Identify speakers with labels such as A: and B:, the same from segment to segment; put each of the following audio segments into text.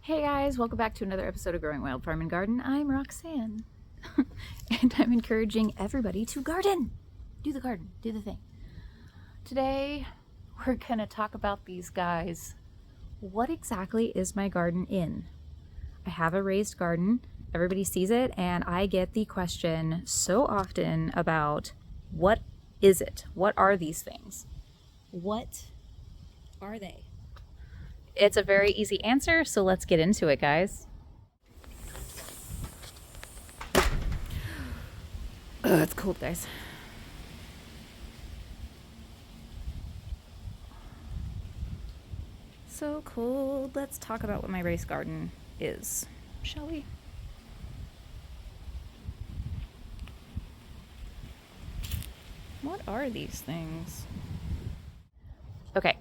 A: Hey guys, welcome back to another episode of Growing Wild Farm and Garden. I'm Roxanne, and I'm encouraging everybody to garden. Do the garden, do the thing. Today, we're gonna talk about these guys. What exactly is my garden in? I have a raised garden, everybody sees it, and I get the question so often about what is it? What are these things? What are they? It's a very easy answer, so let's get into it, guys. It's cold, guys. So cold. Let's talk about what my raised garden is, shall we? What are these things? Okay.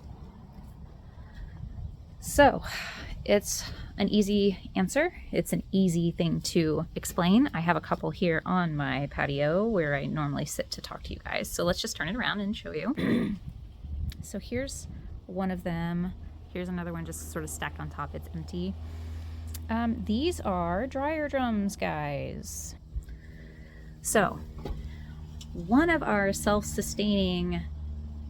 A: So, it's an easy answer. It's an easy thing to explain. I have a couple here on my patio where I normally sit to talk to you guys. So let's just turn it around and show you. So here's one of them. Here's another one just sort of stacked on top. It's empty. These are dryer drums, guys. So, one of our self-sustaining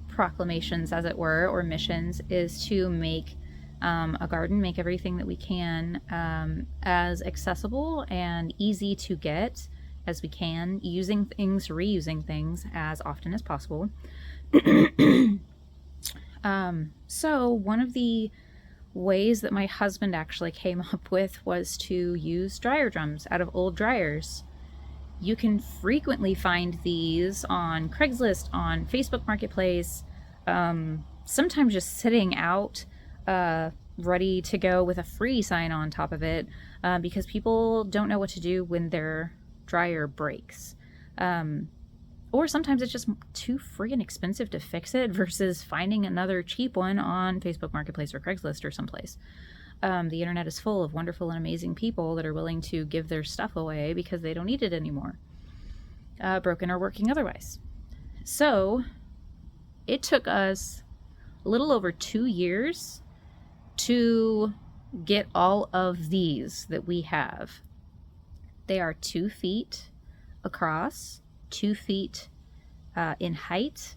A: proclamations, as it were, or missions, is to make a garden, make everything that we can as accessible and easy to get as we can, using things, reusing things as often as possible. So one of the ways that my husband actually came up with was to use dryer drums out of old dryers. You can frequently find these on Craigslist, on Facebook Marketplace, sometimes just sitting out ready to go with a free sign on top of it because people don't know what to do when their dryer breaks. Or sometimes it's just too friggin' expensive to fix it versus finding another cheap one on Facebook Marketplace or Craigslist or someplace. The internet is full of wonderful and amazing people that are willing to give their stuff away because they don't need it anymore, broken or working otherwise. So it took us a little over 2 years to get all of these that we have. They are 2 feet across, 2 feet in height,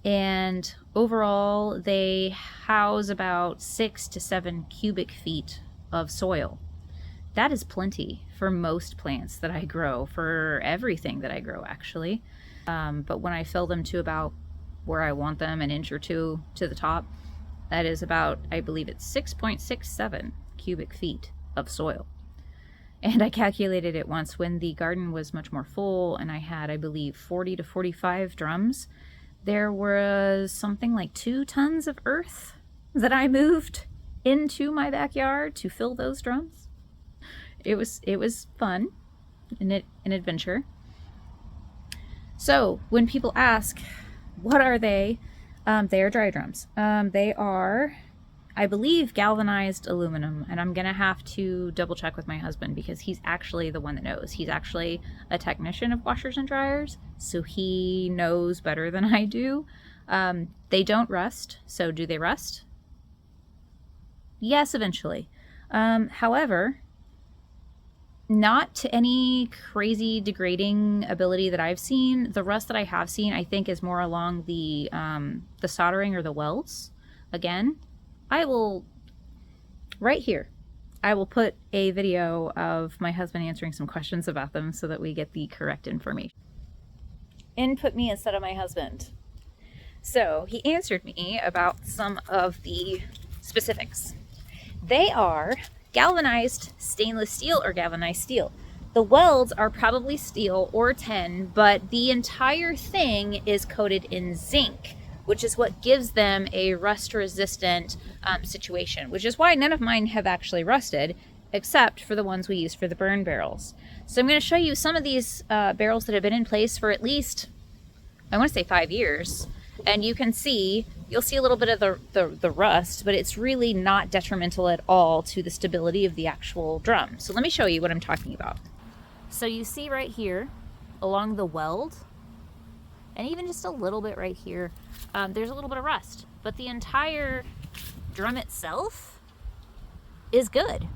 A: and overall they house about 6 to 7 cubic feet of soil. That is plenty for most plants that I grow, for everything that I grow actually. But when I fill them to about where I want them, an inch or two to the top, that is about, I believe it's 6.67 cubic feet of soil. And I calculated it once when the garden was much more full and I had, I believe, 40 to 45 drums. There was something like 2 tons of earth that I moved into my backyard to fill those drums. It was fun, an adventure. So when people ask, what are they? They are dryer drums. They are, I believe, galvanized aluminum, and I'm gonna have to double check with my husband because he's actually the one that knows. He's actually a technician of washers and dryers, so he knows better than I do. They don't rust. So do they rust? Yes, eventually. However, not to any crazy degrading ability that I've seen. The rust that I have seen, I think, is more along the soldering or the welds. Again, I will, right here, I will put a video of my husband answering some questions about them so that we get the correct information. Input me instead of my husband. So he answered me about some of the specifics. They are galvanized stainless steel or galvanized steel. The welds are probably steel or tin, but the entire thing is coated in zinc, which is what gives them a rust-resistant situation, which is why none of mine have actually rusted, except for the ones we use for the burn barrels. So I'm going to show you some of these barrels that have been in place for at least, I want to say 5 years, and you can see, you'll see a little bit of the rust, but it's really not detrimental at all to the stability of the actual drum. So let me show you what I'm talking about. So you see right here, along the weld, and even just a little bit right here, there's a little bit of rust, but the entire drum itself is good.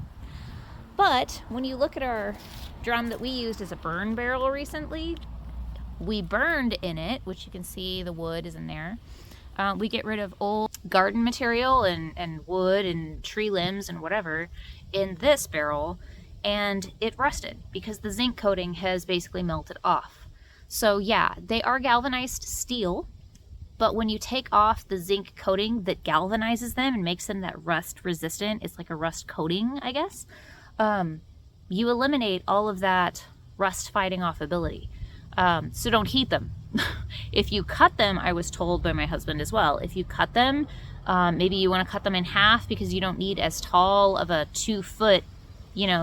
A: But when you look at our drum that we used as a burn barrel recently, we burned in it, which you can see the wood is in there. We get rid of old garden material and wood and tree limbs and whatever in this barrel, and it rusted because the zinc coating has basically melted off. So yeah, they are galvanized steel, but when you take off the zinc coating that galvanizes them and makes them that rust resistant, it's like a rust coating, I guess, you eliminate all of that rust fighting off ability. So don't heat them. If you cut them, I was told by my husband as well, if you cut them, maybe you want to cut them in half because you don't need as tall of a 2-foot,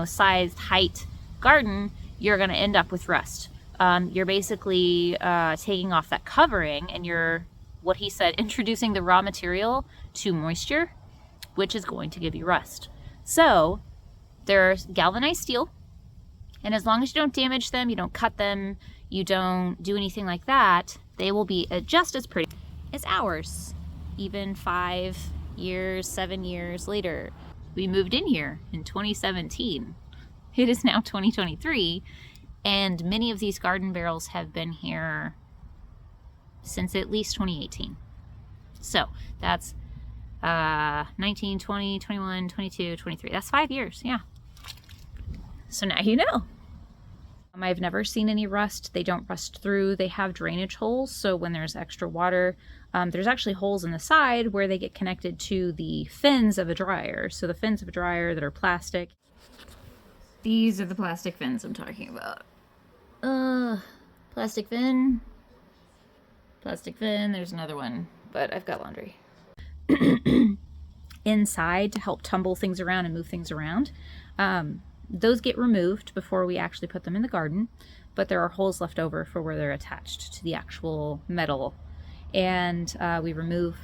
A: sized height garden, you're going to end up with rust. You're basically taking off that covering, and you're, what he said, introducing the raw material to moisture, which is going to give you rust. So they're galvanized steel, and as long as you don't damage them, you don't cut them, you don't do anything like that, they will be just as pretty as ours, even 5 years, 7 years later. We moved in here in 2017. It is now 2023, and many of these garden barrels have been here since at least 2018. So that's 19, 20, 21, 22, 23. That's 5 years, yeah. So now you know. I've never seen any rust. They don't rust through. They have drainage holes, so when there's extra water, there's actually holes in the side where they get connected to the fins of a dryer. So the fins of a dryer that are plastic. These are the plastic fins I'm talking about. Plastic fin. Plastic fin. There's another one, but I've got laundry. Inside to help tumble things around and move things around. Those get removed before we actually put them in the garden, but there are holes left over for where they're attached to the actual metal. And we remove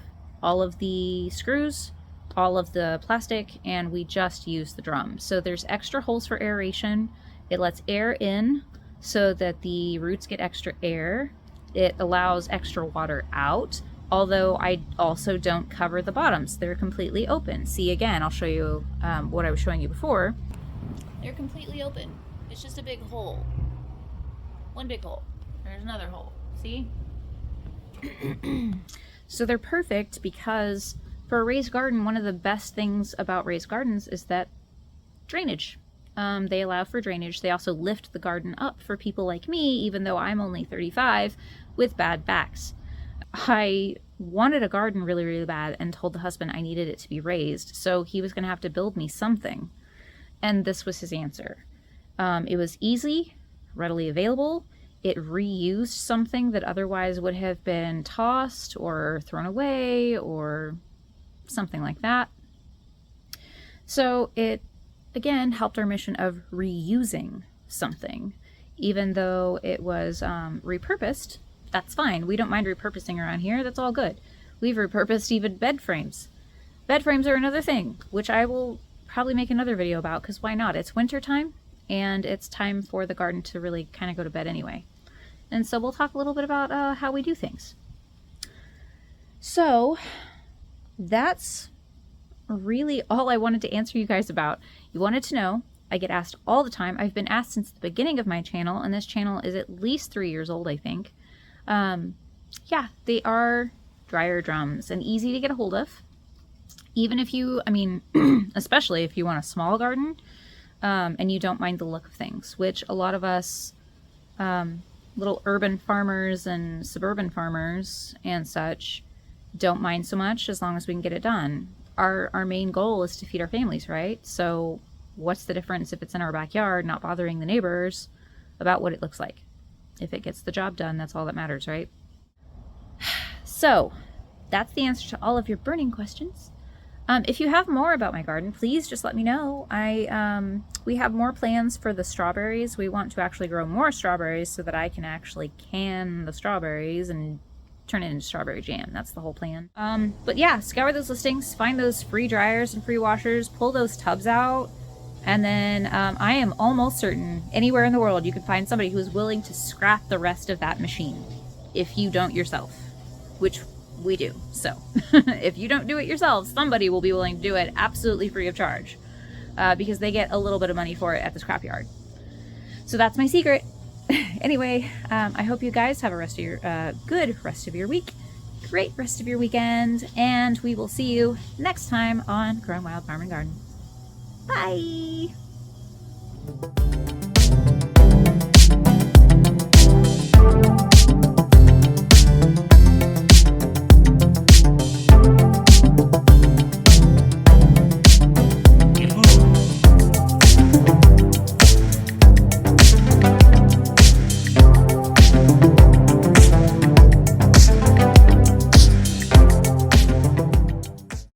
A: all of the screws, all of the plastic, and we just use the drum. So there's extra holes for aeration. It lets air in so that the roots get extra air. It allows extra water out, although I also don't cover the bottoms. They're completely open. See, again, I'll show you what I was showing you before. They're completely open. It's just a big hole. One big hole. There's another hole. See? So they're perfect because for a raised garden, one of the best things about raised gardens is that drainage. They allow for drainage. They also lift the garden up for people like me, even though I'm only 35 with bad backs. I wanted a garden really, really bad and told the husband I needed it to be raised, so he was going to have to build me something. And this was his answer. It was easy, readily available. It reused something that otherwise would have been tossed or thrown away or something like that. So it, again, helped our mission of reusing something. Even though it was repurposed, that's fine. We don't mind repurposing around here. That's all good. We've repurposed even bed frames. Bed frames are another thing, which I will probably make another video about, because why not? It's winter time and it's time for the garden to really kind of go to bed anyway. And so we'll talk a little bit about how we do things. So that's really all I wanted to answer you guys about. You wanted to know. I get asked all the time. I've been asked since the beginning of my channel, and this channel is at least 3 years old, I think. Yeah, they are dryer drums and easy to get a hold of. Even if you, especially if you want a small garden, and you don't mind the look of things, which a lot of us, little urban farmers and suburban farmers and such, don't mind so much as long as we can get it done. Our main goal is to feed our families, right? So what's the difference if it's in our backyard, not bothering the neighbors about what it looks like? If it gets the job done, that's all that matters, right? So that's the answer to all of your burning questions. If you have more about my garden, please just let me know. We have more plans for the strawberries. We want to actually grow more strawberries so that I can actually can the strawberries and turn it into strawberry jam. That's the whole plan. But yeah, scour those listings, find those free dryers and free washers, pull those tubs out, and then I am almost certain anywhere in the world you can find somebody who is willing to scrap the rest of that machine if you don't yourself, which we do. So if you don't do it yourself, somebody will be willing to do it absolutely free of charge. because they get a little bit of money for it at the scrapyard. So that's my secret. Anyway, I hope you guys have a good rest of your week, great rest of your weekend, and we will see you next time on Growing Wild Farm and Garden. Bye!